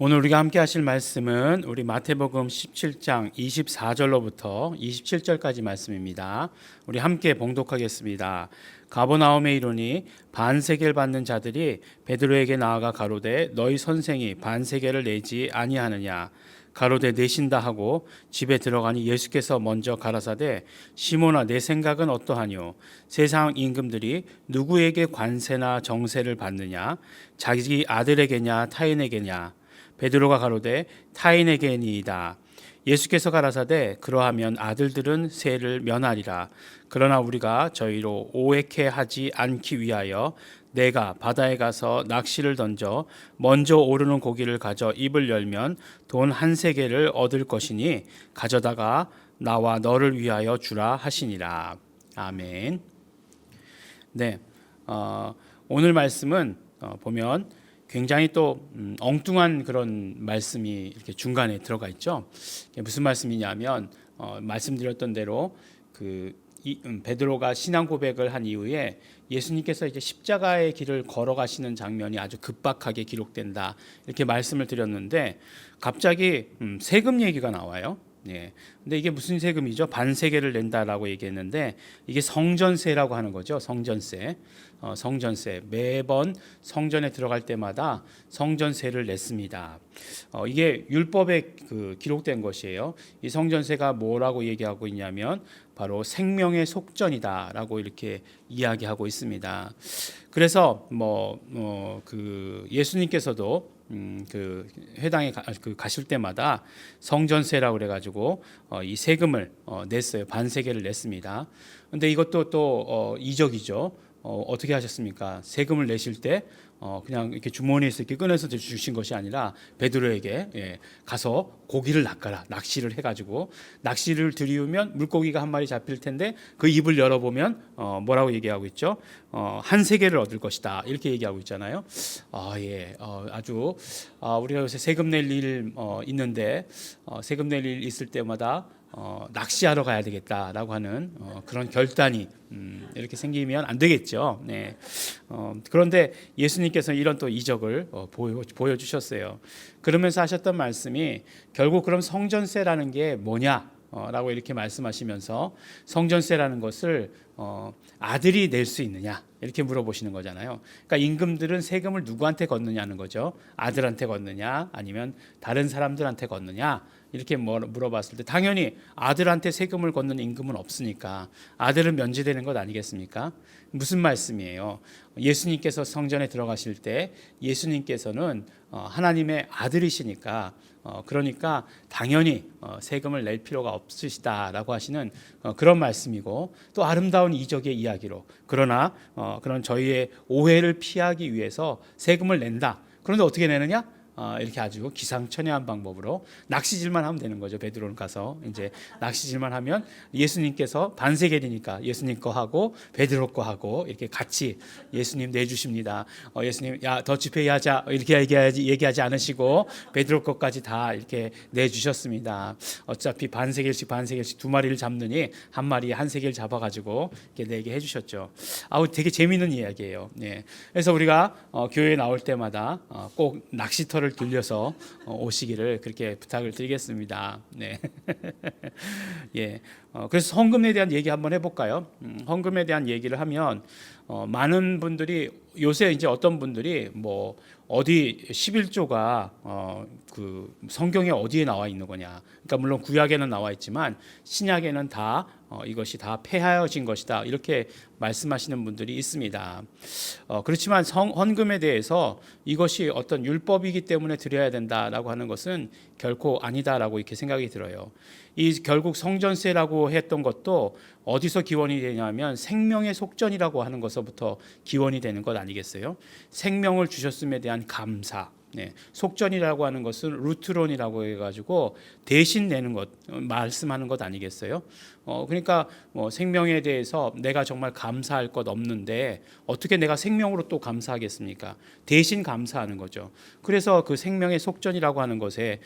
오늘 우리가 함께 하실 말씀은 우리 마태복음 17장 24절로부터 27절까지 말씀입니다. 우리 함께 봉독하겠습니다. 가버나움에 이르니 반세겔 받는 자들이 베드로에게 나아가 가로되 너희 선생이 반세겔을 내지 아니하느냐. 가로되 내신다 하고 집에 들어가니 예수께서 먼저 가라사대 시몬아 내 생각은 어떠하뇨. 세상 임금들이 누구에게 관세나 정세를 받느냐. 자기 아들에게냐 타인에게냐. 베드로가 가로되 타인에게니이다. 예수께서 가라사대 그러하면 아들들은 세를 면하리라. 그러나 우리가 저희로 오해케 하지 않기 위하여 내가 바다에 가서 낚시를 던져 먼저 오르는 고기를 가져 입을 열면 돈 한 세겔을 얻을 것이니 가져다가 나와 너를 위하여 주라 하시니라. 아멘. 네, 오늘 말씀은 보면 굉장히 또 엉뚱한 그런 말씀이 이렇게 중간에 들어가 있죠. 무슨 말씀이냐면 말씀드렸던 대로 베드로가 신앙 고백을 한 이후에 예수님께서 이제 십자가의 길을 걸어가시는 장면이 아주 급박하게 기록된다 이렇게 말씀을 드렸는데 갑자기 세금 얘기가 나와요. 예. 근데 이게 무슨 세금이죠? 반세겔을 낸다라고 얘기했는데 이게 성전세라고 하는 거죠. 성전세. 성전세. 매번 성전에 들어갈 때마다 성전세를 냈습니다. 이게 율법에 기록된 것이에요. 이 성전세가 뭐라고 얘기하고 있냐면 바로 생명의 속전이다라고 이렇게 이야기하고 있습니다. 그래서 예수님께서도 회당에 가실 때마다 성전세라고 그래가지고 이 세금을 냈어요. 반세겔을 냈습니다. 근데 이것도 또 이적이죠. 어떻게 하셨습니까? 세금을 내실 때 그냥 이렇게 주머니에서 이렇게 꺼내서 주신 것이 아니라 베드로에게 가서 고기를 낚아라. 낚시를 해가지고 낚시를 들이우면 물고기가 한 마리 잡힐 텐데 그 입을 열어보면 뭐라고 얘기하고 있죠? 한 세겔을 얻을 것이다. 이렇게 얘기하고 있잖아요. 아주 우리가 요새 세금 낼 일 있는데 세금 낼 일 있을 때마다 낚시하러 가야 되겠다라고 하는 그런 결단이 이렇게 생기면 안 되겠죠. 네. 그런데 예수님께서 이런 또 이적을 보여주셨어요. 그러면서 하셨던 말씀이 결국 그럼 성전세라는 게 뭐냐라고 이렇게 말씀하시면서 성전세라는 것을 아들이 낼 수 있느냐 이렇게 물어보시는 거잖아요. 그러니까 임금들은 세금을 누구한테 걷느냐는 거죠. 아들한테 걷느냐 아니면 다른 사람들한테 걷느냐 이렇게 물어봤을 때 당연히 아들한테 세금을 걷는 임금은 없으니까 아들은 면제되는 것 아니겠습니까? 무슨 말씀이에요? 예수님께서 성전에 들어가실 때 예수님께서는 하나님의 아들이시니까 그러니까 당연히 세금을 낼 필요가 없으시다라고 하시는 그런 말씀이고 또 아름다운 이적의 이야기로 그러나 그런 저희의 오해를 피하기 위해서 세금을 낸다. 그런데 어떻게 내느냐? 이렇게 아주 기상천외한 방법으로 낚시질만 하면 되는 거죠. 베드로는 가서 이제 낚시질만 하면 예수님께서 반세겔이니까 예수님 거 하고 베드로 거 하고 이렇게 같이 예수님 내주십니다. 예수님 야 더치페이 하자 이렇게 얘기하지 않으시고 베드로 거까지 다 이렇게 내주셨습니다. 어차피 반세겔씩 두 마리를 잡느니 한 마리에 한 세겔 잡아가지고 이렇게 내게 해주셨죠. 되게 재미있는 이야기예요. 네. 그래서 우리가 교회에 나올 때마다 꼭 낚시터를 들려서 오시기를 그렇게 부탁을 드리겠습니다. 네. 예. 그래서 헌금에 대한 얘기 한번 해볼까요? 헌금에 대한 얘기를 하면 많은 분들이 요새 이제 어떤 분들이 어디 11조가 그 성경에 어디에 나와 있는 거냐? 그러니까 물론 구약에는 나와 있지만 신약에는 다 이것이 다 폐하여진 것이다 이렇게 말씀하시는 분들이 있습니다. 그렇지만 헌금에 대해서 이것이 어떤 율법이기 때문에 드려야 된다라고 하는 것은 결코 아니다라고 이렇게 생각이 들어요. 이 결국 성전세라고 했던 것도 어디서 기원이 되냐면 생명의 속전이라고 하는 것서부터 기원이 되는 것 아니겠어요? 생명을 주셨음에 대한 감사. 네, 속전이라고 하는 것은 루트론이라고 해가지고 대신 내는 것 말씀하는 것 아니겠어요? 그러니까 생명에 대해서 내가 정말 감사할 것 없는데 어떻게 내가 생명으로 또 감사하겠습니까? 대신 감사하는 거죠. 그래서 그 생명의 속전이라고 하는 것이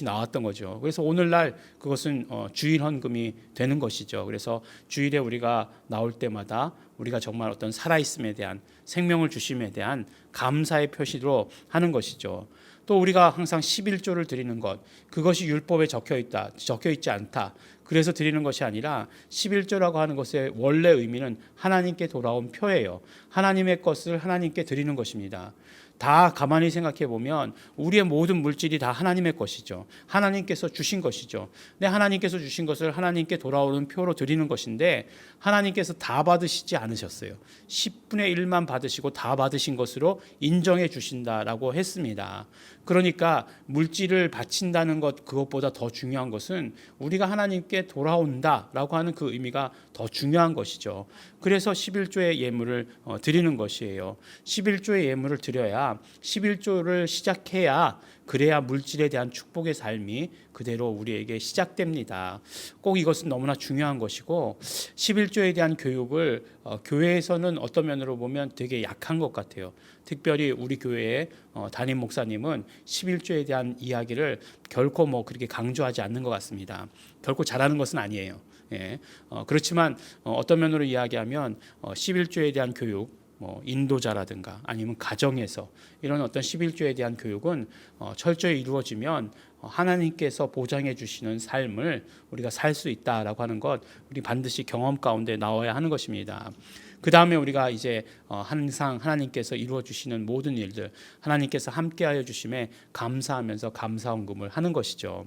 나왔던 거죠. 그래서 오늘날 그것은 주일 헌금이 되는 것이죠. 그래서 주일에 우리가 나올 때마다 우리가 정말 어떤 살아있음에 대한, 생명을 주심에 대한 감사의 표시로 하는 것이죠. 또 우리가 항상 11조를 드리는 것, 그것이 율법에 적혀 있지 않다. 그래서 드리는 것이 아니라 11조라고 하는 것의 원래 의미는 하나님께 돌아온 표예요. 하나님의 것을 하나님께 드리는 것입니다. 다 가만히 생각해 보면 우리의 모든 물질이 다 하나님의 것이죠. 하나님께서 주신 것이죠. 근데 하나님께서 주신 것을 하나님께 돌아오는 표로 드리는 것인데 하나님께서 다 받으시지 않으셨어요. 10분의 1만 받으시고 다 받으신 것으로 인정해 주신다라고 했습니다. 그러니까 물질을 바친다는 것, 그것보다 더 중요한 것은 우리가 하나님께 돌아온다라고 하는 그 의미가 더 중요한 것이죠. 그래서 11조의 예물을 드리는 것이에요. 11조의 예물을 드려야 11조를 시작해야, 그래야 물질에 대한 축복의 삶이 그대로 우리에게 시작됩니다. 꼭 이것은 너무나 중요한 것이고 11조에 대한 교육을 교회에서는 어떤 면으로 보면 되게 약한 것 같아요. 특별히 우리 교회의 담임 목사님은 11조에 대한 이야기를 결코 그렇게 강조하지 않는 것 같습니다. 결코 잘하는 것은 아니에요. 예. 그렇지만 어떤 면으로 이야기하면 11조에 대한 교육, 인도자라든가 아니면 가정에서 이런 어떤 11조에 대한 교육은 철저히 이루어지면 하나님께서 보장해 주시는 삶을 우리가 살 수 있다라고 하는 것, 우리 반드시 경험 가운데 나와야 하는 것입니다. 그 다음에 우리가 이제 항상 하나님께서 이루어 주시는 모든 일들, 하나님께서 함께하여 주심에 감사하면서 감사헌금을 하는 것이죠.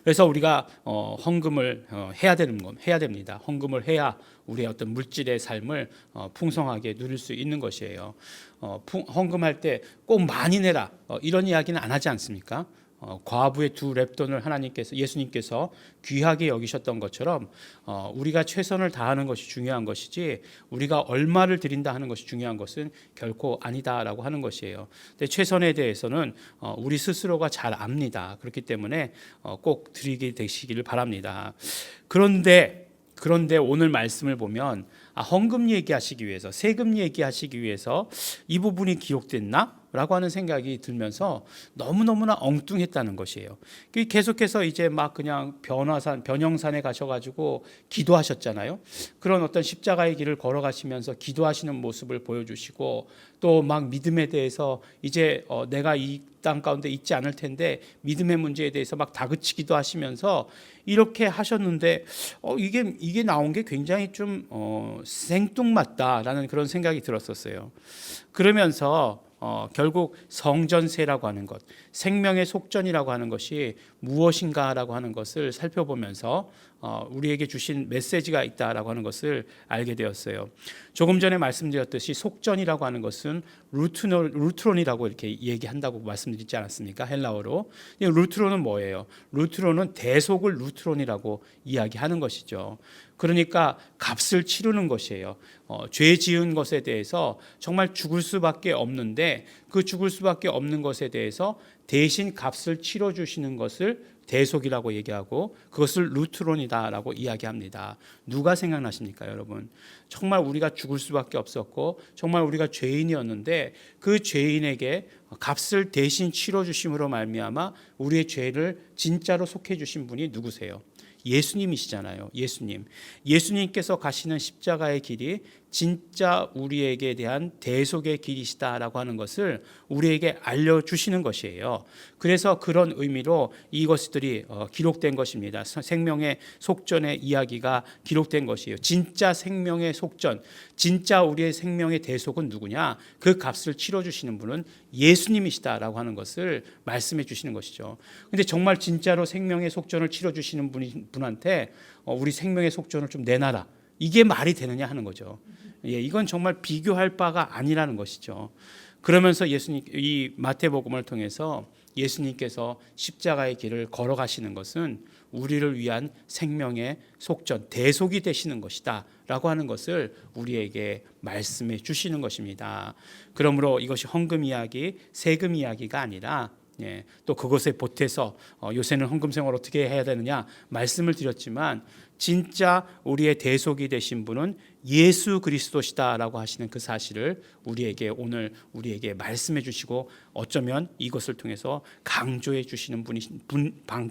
그래서 우리가 헌금을 해야 됩니다. 헌금을 해야 우리의 어떤 물질의 삶을 풍성하게 누릴 수 있는 것이에요. 헌금할 때 꼭 많이 내라, 이런 이야기는 안 하지 않습니까? 과부의 2렙돈을 예수님께서 귀하게 여기셨던 것처럼 우리가 최선을 다하는 것이 중요한 것이지 우리가 얼마를 드린다 하는 것이 중요한 것은 결코 아니다라고 하는 것이에요. 근데 최선에 대해서는 우리 스스로가 잘 압니다. 그렇기 때문에 꼭 드리게 되시기를 바랍니다. 그런데 오늘 말씀을 보면 헌금 얘기하시기 위해서, 세금 얘기하시기 위해서 이 부분이 기록됐나? 라고 하는 생각이 들면서 너무너무나 엉뚱했다는 것이에요. 계속해서 이제 막 그냥 변형산에 가셔가지고 기도하셨잖아요. 그런 어떤 십자가의 길을 걸어가시면서 기도하시는 모습을 보여주시고, 또 막 믿음에 대해서 이제 내가 이 땅 가운데 있지 않을 텐데 믿음의 문제에 대해서 막 다그치기도 하시면서 이렇게 하셨는데 이게 나온 게 굉장히 좀 생뚱맞다라는 그런 생각이 들었었어요. 그러면서 결국 성전세라고 하는 것, 생명의 속전이라고 하는 것이 무엇인가라고 하는 것을 살펴보면서 우리에게 주신 메시지가 있다라고 하는 것을 알게 되었어요. 조금 전에 말씀드렸듯이 속전이라고 하는 것은 루트론이라고 이렇게 얘기한다고 말씀드리지 않았습니까? 헬라어로. 루트론은 뭐예요? 루트론은 대속을 루트론이라고 이야기하는 것이죠. 그러니까 값을 치르는 것이에요. 죄 지은 것에 대해서 정말 죽을 수밖에 없는데 그 죽을 수밖에 없는 것에 대해서 대신 값을 치러주시는 것을 대속이라고 얘기하고 그것을 루트론이다라고 이야기합니다. 누가 생각나십니까, 여러분? 정말 우리가 죽을 수밖에 없었고 정말 우리가 죄인이었는데 그 죄인에게 값을 대신 치러주심으로 말미암아 우리의 죄를 진짜로 속해 주신 분이 누구세요? 예수님이시잖아요. 예수님께서 가시는 십자가의 길이 진짜 우리에게 대한 대속의 길이시다라고 하는 것을 우리에게 알려주시는 것이에요. 그래서 그런 의미로 이것들이 기록된 것입니다. 생명의 속전의 이야기가 기록된 것이에요. 진짜 생명의 속전, 진짜 우리의 생명의 대속은 누구냐? 그 값을 치러주시는 분은 예수님이시다라고 하는 것을 말씀해 주시는 것이죠. 근데 정말 진짜로 생명의 속전을 치러주시는 분한테 우리 생명의 속전을 좀 내놔라, 이게 말이 되느냐 하는 거죠. 이건 정말 비교할 바가 아니라는 것이죠. 그러면서 이 마태복음을 통해서 예수님께서 십자가의 길을 걸어가시는 것은 우리를 위한 생명의 속전, 대속이 되시는 것이다 라고 하는 것을 우리에게 말씀해 주시는 것입니다. 그러므로 이것이 헌금 이야기, 세금 이야기가 아니라 또 그것에 보태서 요새는 헌금 생활 어떻게 해야 되느냐 말씀을 드렸지만 진짜 우리의 대속이 되신 분은 예수 그리스도시다라고 하시는 그 사실을 오늘 우리에게 말씀해 주시고 어쩌면 이것을 통해서 강조해 주시는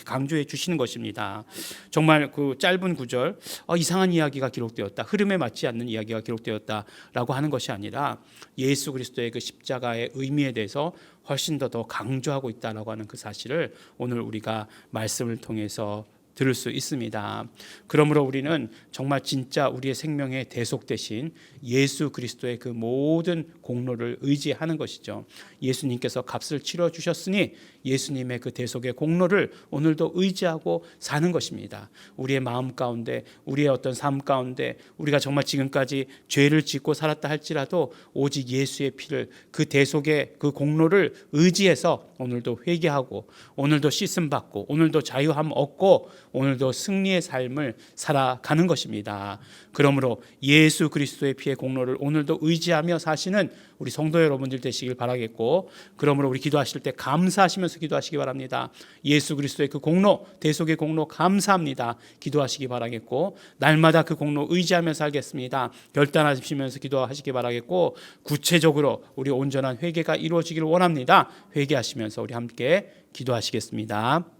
강조해 주시는 것입니다. 정말 그 짧은 구절, 이상한 이야기가 기록되었다, 흐름에 맞지 않는 이야기가 기록되었다라고 하는 것이 아니라 예수 그리스도의 그 십자가의 의미에 대해서 훨씬 더 강조하고 있다라고 하는 그 사실을 오늘 우리가 말씀을 통해서 들을 수 있습니다. 그러므로 우리는 정말 진짜 우리의 생명의 대속 되신 예수 그리스도의 그 모든 공로를 의지하는 것이죠. 예수님께서 값을 치러 주셨으니 예수님의 그 대속의 공로를 오늘도 의지하고 사는 것입니다. 우리의 마음 가운데, 우리의 어떤 삶 가운데 우리가 정말 지금까지 죄를 짓고 살았다 할지라도 오직 예수의 피를, 그 대속의 그 공로를 의지해서 오늘도 회개하고, 오늘도 씻음 받고, 오늘도 자유함 얻고, 오늘도 승리의 삶을 살아가는 것입니다. 그러므로 예수 그리스도의 피의 공로를 오늘도 의지하며 사시는 우리 성도 여러분들 되시길 바라겠고, 그러므로 우리 기도하실 때 감사하시면서 기도하시기 바랍니다. 예수 그리스도의 그 공로, 대속의 공로 감사합니다. 기도하시기 바라겠고, 날마다 그 공로 의지하며 살겠습니다. 결단하시면서 기도하시기 바라겠고, 구체적으로 우리 온전한 회개가 이루어지기를 원합니다. 회개하시면서 우리 함께 기도하시겠습니다.